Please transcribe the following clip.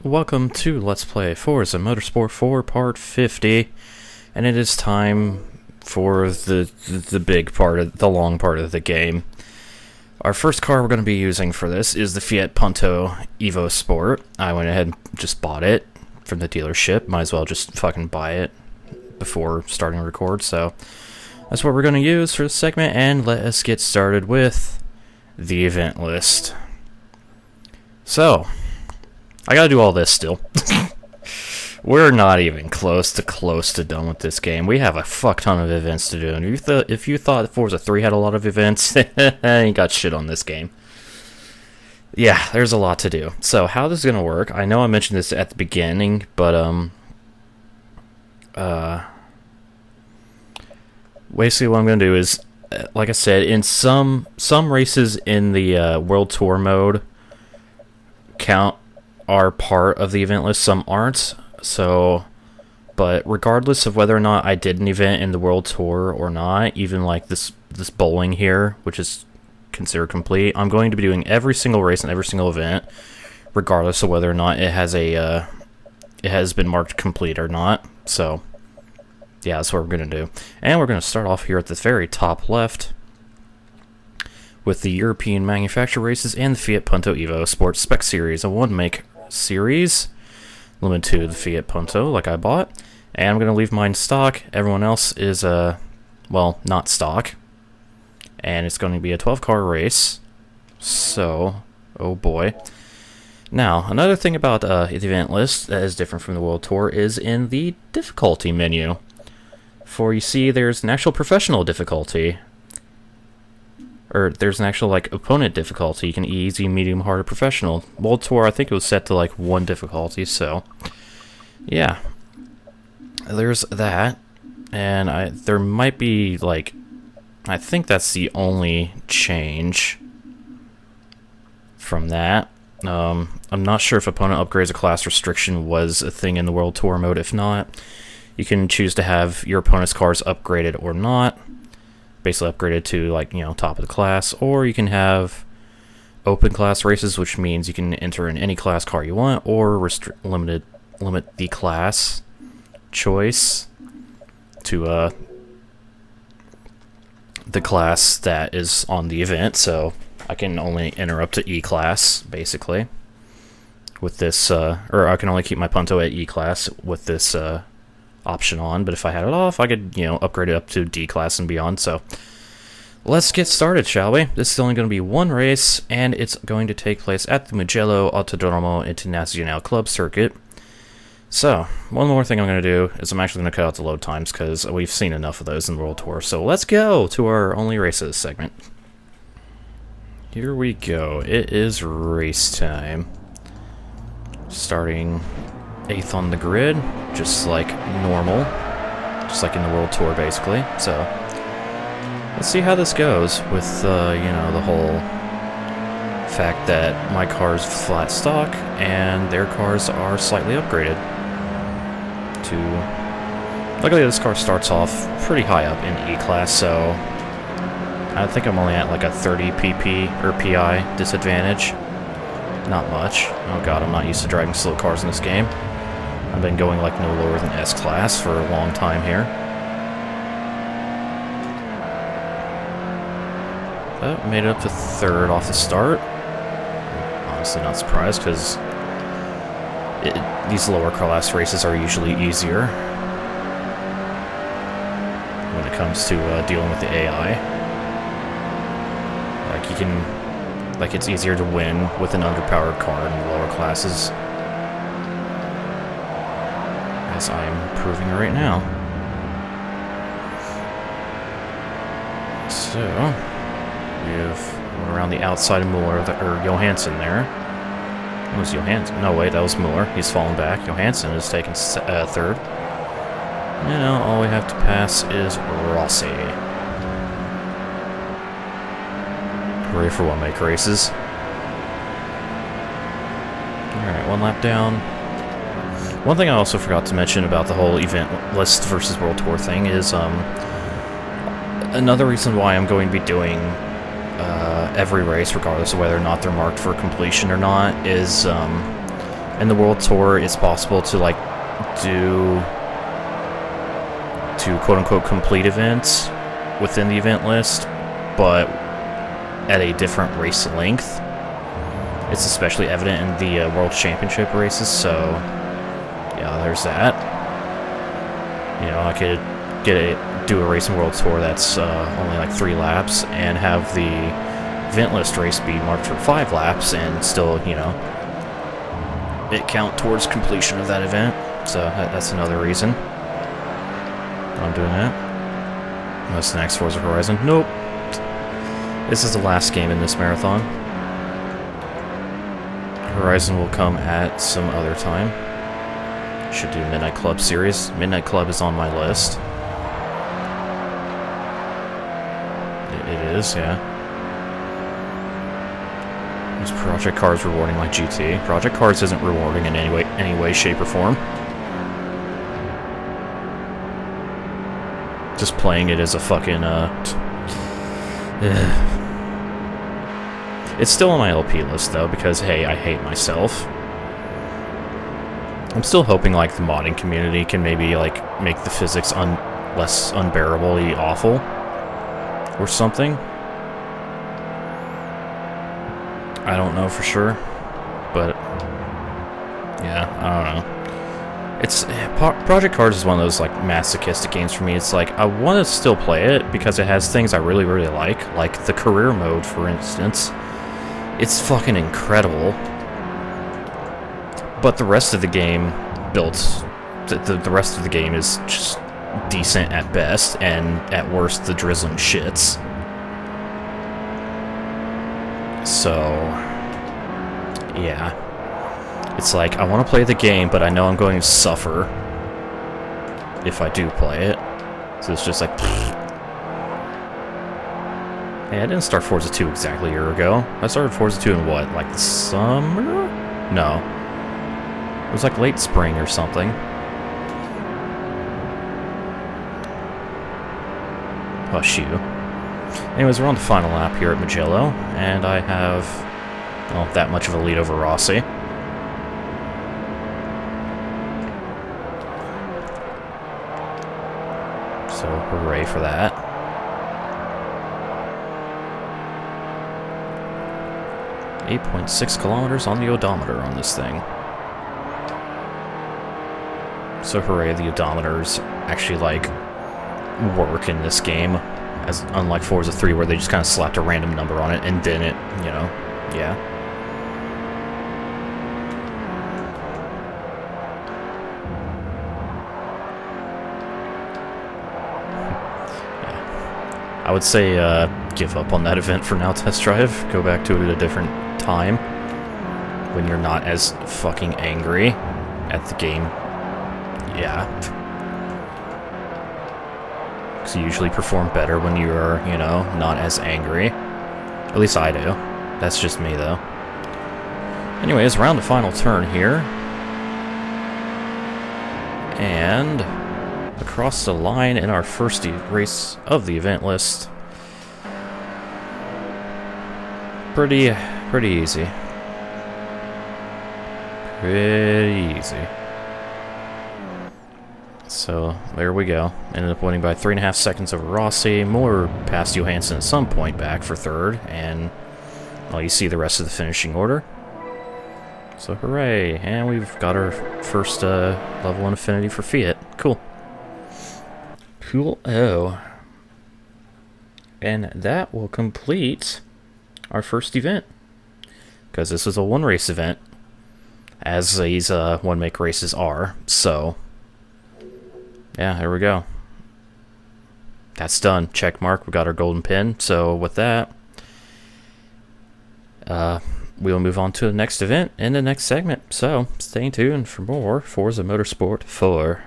welcome to Let's Play Forza Motorsport 4 Part 50, and it is time for the big part of the long part of the game. Our first car we're going to be using for this is the Fiat Punto EVO Sport. I went ahead and just bought it from the dealership. Might as well just fucking buy it before starting to record, so that's what we're going to use for this segment, and let us get started with the event list. So, I gotta do all this still. We're not even close to done with this game. We have a fuck ton of events to do, and if you thought Forza 3 had a lot of events, you got shit on this game. Yeah, there's a lot to do. So, how this is gonna work, I know I mentioned this at the beginning, but, basically what I'm gonna do is, like I said, in some races in the World Tour mode are part of the event list, some aren't. So, but regardless of whether or not I did an event in the World Tour or not, even like this bowling here, which is considered complete, I'm going to be doing every single race and every single event, regardless of whether or not it has been marked complete or not. So, yeah, that's what we're gonna do, and we're gonna start off here at the very top left with the European manufacturer races and the Fiat Punto EVO Sport Spec Series, a one-make series, limited to the Fiat Punto, like I bought, and I'm going to leave mine stock. Everyone else is, well, not stock, and it's going to be a 12-car race, so, oh boy. Now, another thing about the event list that is different from the World Tour is in the difficulty menu. For you see, there's an actual professional difficulty, or there's an actual, like, opponent difficulty. You can easy, medium, hard, or professional. World Tour, I think it was set to, like, 1 difficulty, so, yeah. There's that, and there might be, like, I think that's the only change from that. I'm not sure if opponent upgrades or class restriction was a thing in the World Tour mode. If not, you can choose to have your opponent's cars upgraded or not. Basically upgraded to, like, you know, top of the class, or you can have open class races, which means you can enter in any class car you want, or limit the class choice to the class that is on the event. So I can only enter up to E class, basically, with this, or I can only keep my Punto at E class with this option on, but if I had it off, I could, you know, upgrade it up to D class and beyond. So let's get started, shall we? This is only going to be one race, and it's going to take place at the Mugello Autodromo Internacional Club circuit. So, one more thing I'm going to do is I'm actually going to cut out the load times, because we've seen enough of those in the World Tour. So let's go to our only races segment. Here we go. It is race time. Starting 8th on the grid, just like normal, just like in the World Tour, basically. So, let's see how this goes with, you know, the whole fact that my car's flat stock and their cars are slightly upgraded to... Luckily, this car starts off pretty high up in E-Class, so I think I'm only at like a 30 pp or PI disadvantage. Not much. Oh god, I'm not used to driving slow cars in this game. I've been going like no lower than S-Class for a long time here. But made it up to 3rd off the start. Honestly not surprised, because these lower class races are usually easier when it comes to dealing with the AI. Like, you can... Like, it's easier to win with an underpowered car in the lower classes, as I'm proving right now. So, we have around the outside of Muller, or Johansson there. It was Johansson. No, wait, that was Muller. He's fallen back. Johansson is taking 3rd. And now all we have to pass is Rossi. Ready for one-make races. Alright, 1 lap down. One thing I also forgot to mention about the whole event list versus World Tour thing is, another reason why I'm going to be doing every race, regardless of whether or not they're marked for completion or not, is in the World Tour, it's possible to like to quote-unquote complete events within the event list, but at a different race length. It's especially evident in the World Championship races, so yeah, there's that. You know, I could do a race in World Tour that's only like 3 laps, and have the event list race be marked for 5 laps, and still, you know, it count towards completion of that event. So that's another reason I'm doing that. What's the next? Forza Horizon? Nope. This is the last game in this marathon. Horizon will come at some other time. Should do Midnight Club series. Midnight Club is on my list. It is, yeah. Is Project Cars rewarding like GT? Project Cars isn't rewarding in any way, shape, or form. Just playing it as a fucking, It's still on my LP list, though, because, hey, I hate myself. I'm still hoping, like, the modding community can maybe, like, make the physics less unbearably awful. Or something. I don't know for sure. But, yeah, I don't know. It's Project Cars is one of those like masochistic games for me. It's like I want to still play it because it has things I really like the career mode, for instance. It's fucking incredible. But the rest of the game the rest of the game is just decent at best, and at worst the drizzling shits. So yeah. It's like, I want to play the game, but I know I'm going to suffer if I do play it. So it's just like... Hey, I didn't start Forza 2 exactly a year ago. I started Forza 2 in what, like the summer? No. It was like late spring or something. Hush you. Anyways, we're on the final lap here at Mugello, and I have, well, that much of a lead over Rossi. So, hooray for that. .6 kilometers on the odometer on this thing. So hooray, the odometers actually, like, work in this game. As unlike Forza 3, where they just kind of slapped a random number on it and didn't, you know, yeah. I would say give up on that event for now, test drive. Go back to it at a different time when you're not as fucking angry at the game. Yeah. Because you usually perform better when you're, you know, not as angry. At least I do. That's just me, though. Anyways, around the final turn here. And across the line in our first race of the event list. Pretty easy. Pretty easy. So, there we go. Ended up winning by 3.5 seconds over Rossi. Muller passed Johansson at some point back for third, and, well, you see the rest of the finishing order. So, hooray. And we've got our first level 1 affinity for Fiat. Cool. Cool. Oh. And that will complete our first event. Because this was a one-race event, as these one-make races are. So, yeah, there we go. That's done. Check mark. We got our golden pin. So, with that, we'll move on to the next event in the next segment. So, stay tuned for more Forza Motorsport 4.